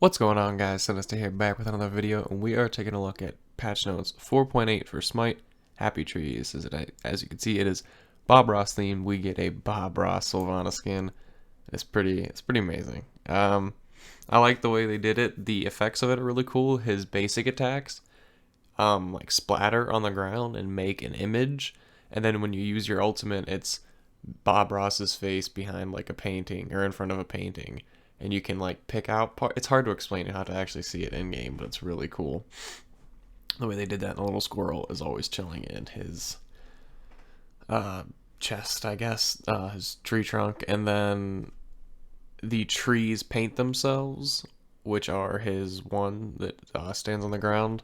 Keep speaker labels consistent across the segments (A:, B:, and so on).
A: What's going on, guys? Sinister here, back with another video, and we are taking a look at patch notes 4.8 for Smite. Happy Trees. As you can see, it is Bob Ross themed. We get a Bob Ross Sylvana skin. It's pretty amazing. I like the way they did it. The effects of it are really cool. His basic attacks, like splatter on the ground and make an image, and then when you use your ultimate, it's Bob Ross's face behind like a painting or in front of a painting. And you can like pick out part. It's hard to explain how to actually see it in game, but it's really cool. The way they did that, and the little squirrel is always chilling in his chest, I guess, his tree trunk, and then the trees paint themselves, which are his one that stands on the ground.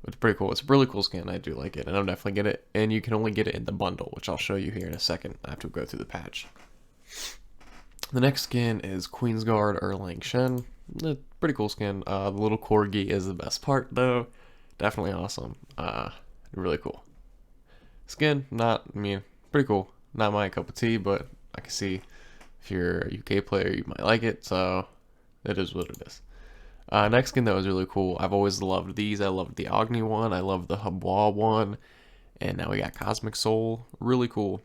A: It's pretty cool. It's a really cool skin. I do like it, and I'll definitely get it. And you can only get it in the bundle, which I'll show you here in a second. I have to go through the patch. The next skin is Queensguard Erlang Shen. Pretty cool skin. The little corgi is the best part, though. Definitely awesome. Really cool. Skin, pretty cool. Not my cup of tea, but I can see if you're a UK player, you might like it, so it is what it is. Next skin, though, is really cool. I've always loved these. I loved the Agni one. I loved the Habwa one. And now we got Cosmic Soul. Really cool.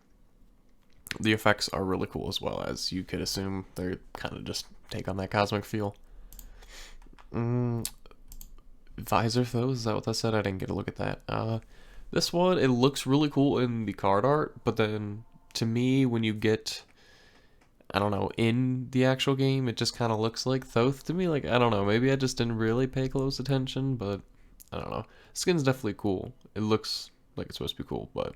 A: The effects are really cool as well, as you could assume. They kind of just take on that cosmic feel. Visor Throws, is that what that said? I didn't get a look at that. This one, it looks really cool in the card art, but then to me, when you get, I don't know, in the actual game, it just kind of looks like Thoth to me. Like, I don't know, maybe I just didn't really pay close attention, but I don't know. Skin's definitely cool. It looks like it's supposed to be cool, but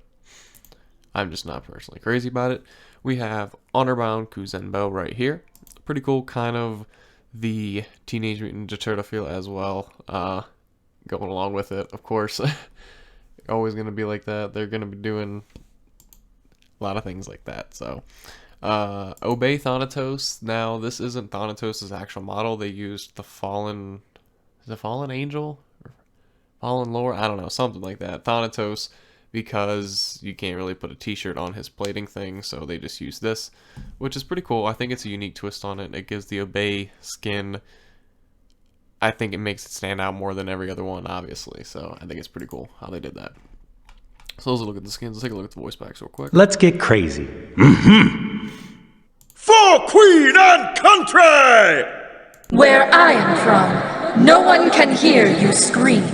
A: I'm just not personally crazy about it. We have Honorbound Kuzenbo right here. Pretty cool, kind of the Teenage Mutant Ninja Turtle feel as well. Going along with it, of course. Always going to be like that. They're going to be doing a lot of things like that. So, Obey Thanatos. Now, this isn't Thanatos' actual model. They used the Fallen... Is it Fallen Angel? Or Fallen Lore? I don't know. Something like that. Thanatos, because you can't really put a t-shirt on his plating thing, so they just use this, which is pretty cool. I think it's a unique twist on it. It gives the Obey skin, I think it makes it stand out more than every other one, obviously, so I think it's pretty cool how they did that. So let's look at the skins. Let's take a look at the voice packs real quick.
B: Let's get crazy.
C: For Queen and Country!
D: Where I am from, no one can hear you scream.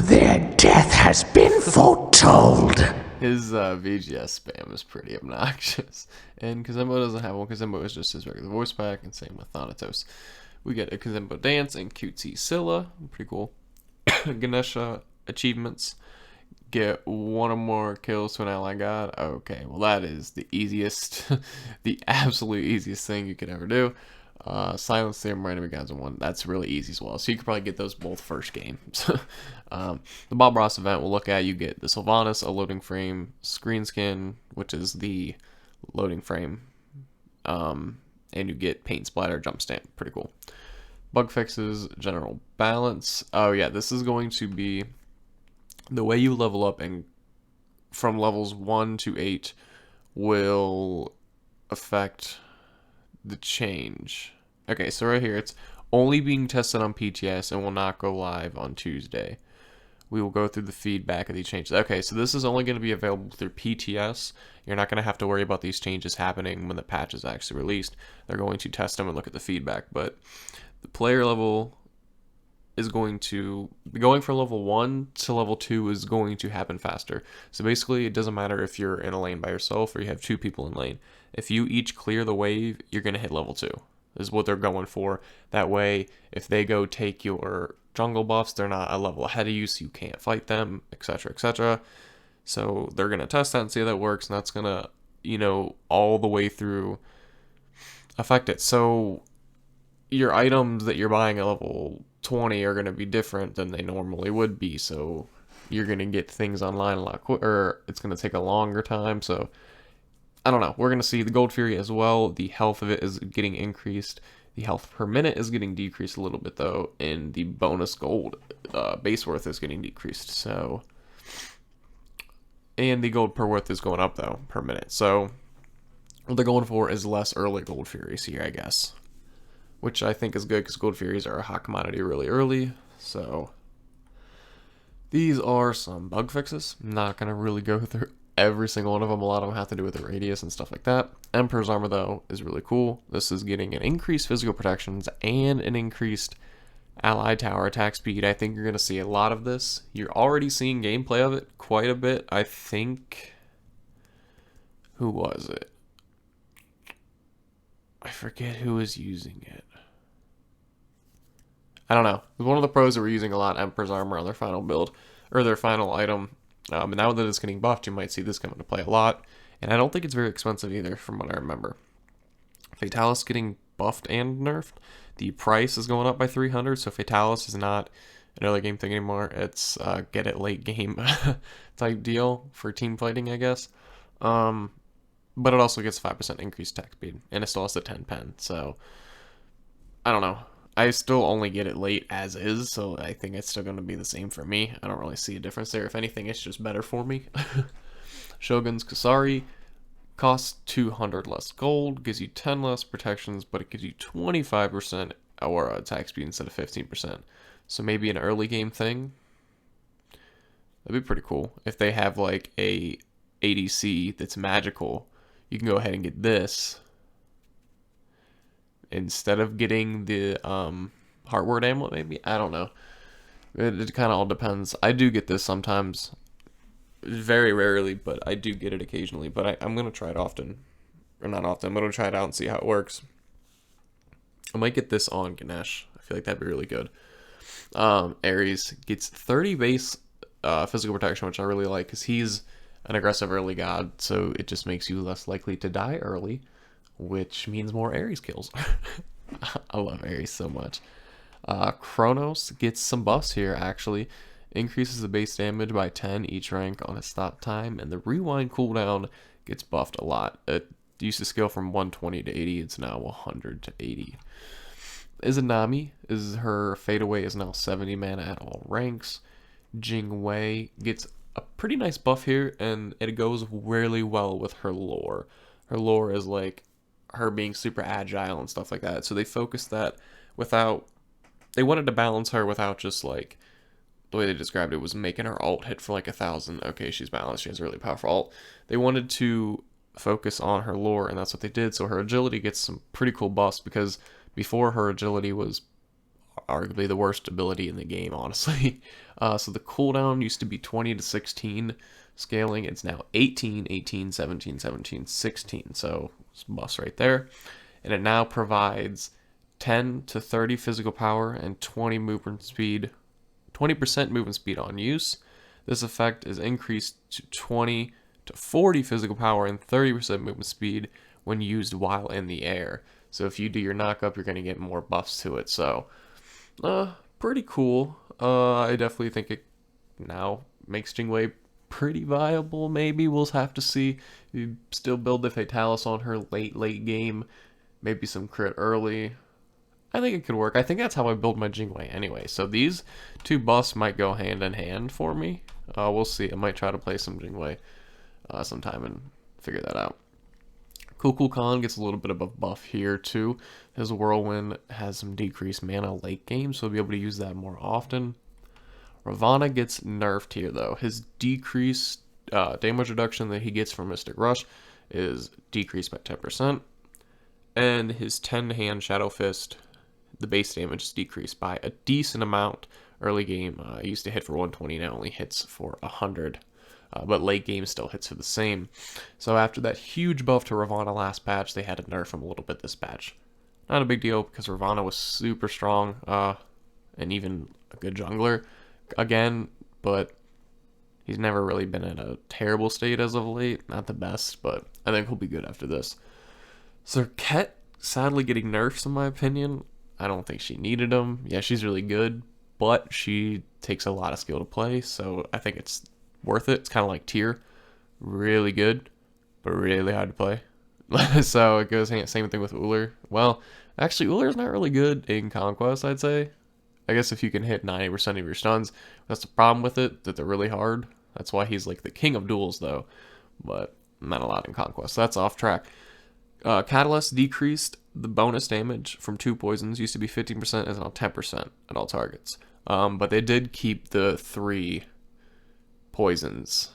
B: Their death has been foretold.
A: His VGS spam is pretty obnoxious. And Kazembo doesn't have one. Kazembo is just his regular voice pack, and same with Thanatos. We get a Kazembo dance and cutesy Scylla. Pretty cool. Ganesha achievements. Get one or more kills to an ally god. Okay, well that is the easiest, the absolute easiest thing you could ever do. Silence them enemy gods in one. That's really easy as well. So you could probably get those both first games. The Bob Ross event we'll look at, you get the Sylvanas, a loading frame, screen skin, which is the loading frame, and you get paint splatter, jump stamp. Pretty cool. Bug fixes, general balance. Oh yeah, this is going to be the way you level up, and from levels 1 to 8 will affect the change. Okay, so right here, it's only being tested on PTS and will not go live on Tuesday. We will go through the feedback of these changes. Okay, so this is only going to be available through PTS. You're not going to have to worry about these changes happening when the patch is actually released. They're going to test them and look at the feedback, but the player level is going to be going from level 1 to level 2 is going to happen faster. So basically, it doesn't matter if you're in a lane by yourself or you have 2 people in lane. If you each clear the wave, you're going to hit level 2. Is what they're going for. That way, if they go take your jungle buffs, they're not a level ahead of you, so you can't fight them, etc., etc. So they're going to test that and see how that works, and that's going to, you know, all the way through affect it. So your items that you're buying at level 20 are going to be different than they normally would be, so you're going to get things online a lot quicker. It's going to take a longer time, so I don't know. We're going to see the Gold Fury as well. The health of it is getting increased. The health per minute is getting decreased a little bit, though, and the bonus gold base worth is getting decreased. So, and the gold per worth is going up, though, per minute. So what they're going for is less early Gold Furies here, I guess. which I think is good because Gold Furies are a hot commodity really early. So these are some bug fixes. I'm not going to really go through every single one of them. A lot of them have to do with the radius and stuff like that. Emperor's Armor, though, is really cool. This is getting an increased physical protections and an increased allied tower attack speed. I think you're going to see a lot of this. You're already seeing gameplay of it quite a bit. I think... Who was it? I forget who was using it. I don't know. It was one of the pros that were using a lot Emperor's Armor on their final build, or their final item. And now that it's getting buffed, you might see this come into play a lot. And I don't think it's very expensive either, from what I remember. Fatalis getting buffed and nerfed. The price is going up by 300, so Fatalis is not an early game thing anymore. It's get it late game type deal for team fighting, I guess. But it also gets 5% increased attack speed, and it still has the 10 pen, so I don't know. I still only get it late as is, so I think it's still going to be the same for me. I don't really see a difference there. If anything, it's just better for me. Shogun's Kasari costs 200 less gold, gives you 10 less protections, but it gives you 25% aura attack speed instead of 15%. So maybe an early game thing. That'd be pretty cool. If they have like a ADC that's magical, you can go ahead and get this instead of getting the Heartward Amulet, maybe? I don't know. It kind of all depends. I do get this sometimes. Very rarely, but I do get it occasionally. But I'm going to try it often. Or not often. I'm going to try it out and see how it works. I might get this on Ganesh. I feel like that'd be really good. Ares gets 30 base physical protection, which I really like, because he's an aggressive early god, so it just makes you less likely to die early, which means more Ares kills. I love Ares so much. Kronos gets some buffs here, actually. Increases the base damage by 10 each rank on a stop time, and the rewind cooldown gets buffed a lot. It used to scale from 120 to 80, it's now 100 to 80. Izanami, her fadeaway is now 70 mana at all ranks. Jingwei gets a pretty nice buff here, and it goes really well with her lore. Her lore is like her being super agile and stuff like that. So they focused that without... They wanted to balance her without just like... The way they described it was making her ult hit for like 1,000. Okay, she's balanced. She has a really powerful ult. They wanted to focus on her lore, and that's what they did. So her agility gets some pretty cool buffs, because before, her agility was arguably the worst ability in the game, honestly. So the cooldown used to be 20 to 16 scaling. It's now 18, 18, 17, 17, 16. So some buffs right there. And it now provides 10 to 30 physical power and 20 movement speed, 20% movement speed on use. This effect is increased to 20 to 40 physical power and 30% movement speed when used while in the air. So if you do your knockup, you're going to get more buffs to it. So, pretty cool. I definitely think it now makes Jingwei pretty viable, maybe. We'll have to see. You still build the Fatalis on her late game. Maybe some crit early. I think it could work. I think that's how I build my Jingwei anyway. So these two buffs might go hand in hand for me. We'll see. I might try to play some Jingwei sometime and figure that out. Cool Khan gets a little bit of a buff here too. His Whirlwind has some decreased mana late game, so we'll be able to use that more often. Ravana gets nerfed here though. His decreased damage reduction that he gets from Mystic Rush is decreased by 10%. And his 10-hand Shadow Fist, the base damage is decreased by a decent amount. Early game, it used to hit for 120, now only hits for 100. But late game still hits for the same. So after that huge buff to Ravana last patch, they had to nerf him a little bit this patch. Not a big deal, because Ravana was super strong, and even a good jungler again, but he's never really been in a terrible state as of late. Not the best, but I think he'll be good after this. Serket, sadly getting nerfs in my opinion. I don't think she needed him. Yeah, she's really good, but she takes a lot of skill to play, so I think it's worth it. It's kind of like Tyr. Really good, but really hard to play. So it goes same thing with Uller. Well, actually Uller's not really good in Conquest, I'd say. I guess if you can hit 90% of your stuns, that's the problem with it, that they're really hard. That's why he's like the king of duels though, but not a lot in Conquest. So that's off track. Catalyst decreased the bonus damage from 2 poisons used to be 15%, is now 10% at all targets. But they did keep the 3 poisons.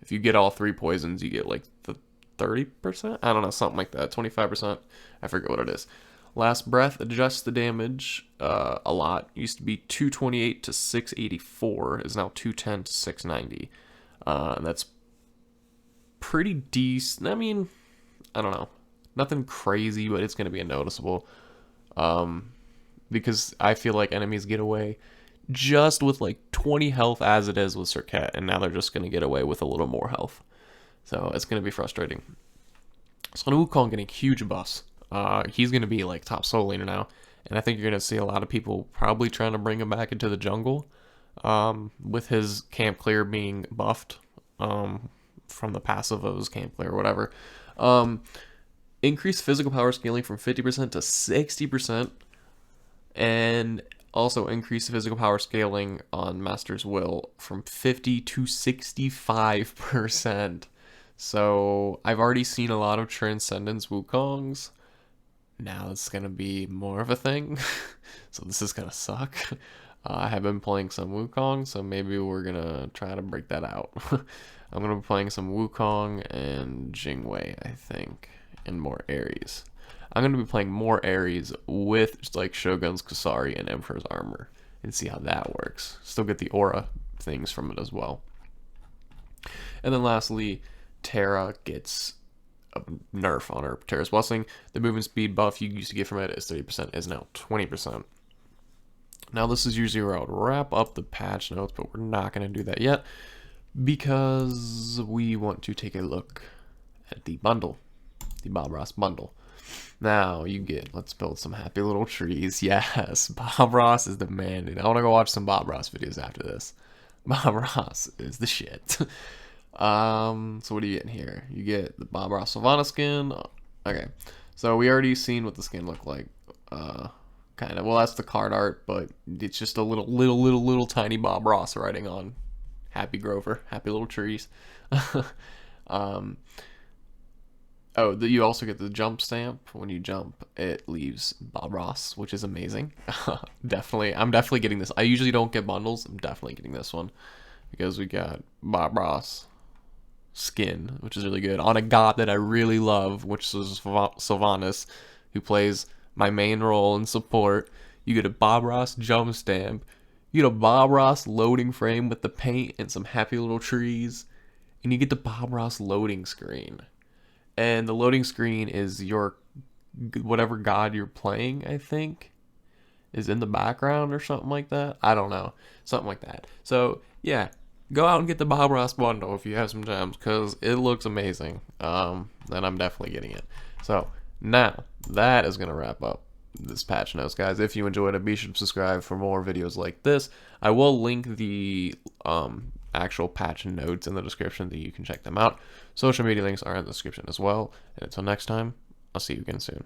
A: If you get all 3 poisons, you get like the 30%? I don't know, something like that. 25%? I forget what it is. Last Breath adjusts the damage a lot. Used to be 228 to 684. Is now 210 to 690. And that's pretty decent. I mean, I don't know. Nothing crazy, but it's going to be noticeable. Because I feel like enemies get away just with like 20 health as it is with Serket, and now they're just going to get away with a little more health. So it's going to be frustrating. So Wukong getting huge buffs. He's going to be like top solo laner now, and I think you're going to see a lot of people probably trying to bring him back into the jungle, with his camp clear being buffed from the passive of his camp clear or whatever. Increased physical power scaling from 50% to 60%, and also increased physical power scaling on Master's Will from 50 to 65%. So I've already seen a lot of Transcendence Wukongs. Now it's going to be more of a thing. So this is going to suck. I have been playing some Wukong, so maybe we're going to try to break that out. I'm going to be playing some Wukong and Jingwei, I think, and more Ares. I'm going to be playing more Ares with like Shogun's Kasari and Emperor's Armor and see how that works. Still get the aura things from it as well. And then lastly, Terra gets a nerf on her. Terra's Blessing. The movement speed buff you used to get from it is 30%, is now 20%. Now this is usually where I would wrap up the patch notes, but we're not going to do that yet because we want to take a look at the bundle, the Bob Ross bundle. Now you get, let's build some happy little trees. Yes, Bob Ross is the man, dude. I want to go watch some Bob Ross videos after this. Bob Ross is the shit. So what do you get in here? You get the Bob Ross Sylvana skin. Okay, so we already seen what the skin looked like. Kind of. Well, that's the card art, but it's just a little tiny Bob Ross writing on Happy Grover, happy little trees. You also get the jump stamp. When you jump, it leaves Bob Ross, which is amazing. Definitely, I'm definitely getting this. I usually don't get bundles. I'm definitely getting this one because we got Bob Ross skin, which is really good, on a god that I really love, which is Sylvanas, who plays my main role in support. You get a Bob Ross jump stamp, you get a Bob Ross loading frame with the paint and some happy little trees, and you get the Bob Ross loading screen. And the loading screen is your whatever god you're playing, I think, is in the background or something like that. I don't know, something like that. So yeah, go out and get the Bob Ross bundle if you have some gems, because it looks amazing. And I'm definitely getting it. So now that is going to wrap up this patch notes, guys. If you enjoyed it, be sure to subscribe for more videos like this. I will link the actual patch notes in the description so you can check them out. Social media links are in the description as well. And until next time, I'll see you again soon.